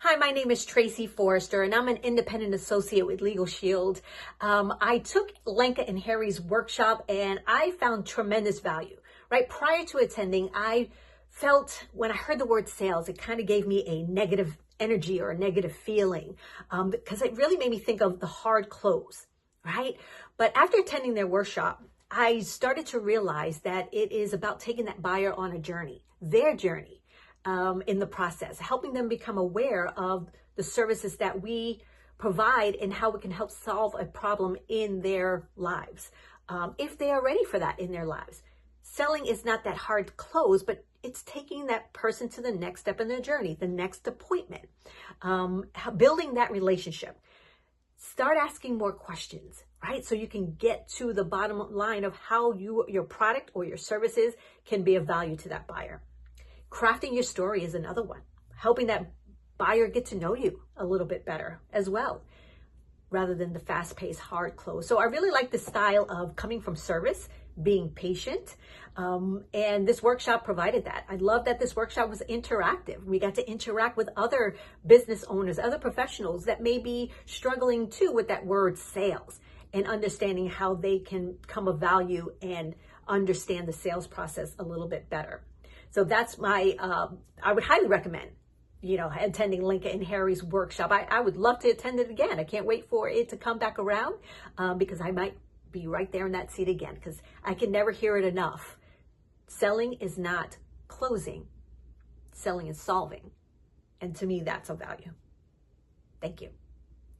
Hi, my name is Tracey Forrester, and I'm an independent associate with LegalShield. I took Lenka and Harry's workshop, and I found tremendous value. Right prior to attending, I felt when I heard the word sales, it kind of gave me a negative energy or a negative feeling because it really made me think of the hard close, right? But after attending their workshop, I started to realize that it is about taking that buyer on a journey, their journey. In the process, helping them become aware of the services that we provide and how we can help solve a problem in their lives, if they are ready for that in their lives. Selling is not that hard close, but it's taking that person to the next step in their journey, the next appointment, building that relationship. Start asking more questions, right? So you can get to the bottom line of how your product or your services can be of value to that buyer. Crafting your story is another one, helping that buyer get to know you a little bit better as well, rather than the fast-paced hard close. So I really like the style of coming from service, being patient, and this workshop provided that. I love that this workshop was interactive. We got to interact with other business owners, other professionals that may be struggling too with that word sales and understanding how they can come of value and understand the sales process a little bit better. So that's my, I would highly recommend, attending Lenka and Harry's workshop. I would love to attend it again. I can't wait for it to come back around because I might be right there in that seat again because I can never hear it enough. Selling is not closing. Selling is solving. And to me, that's of value. Thank you.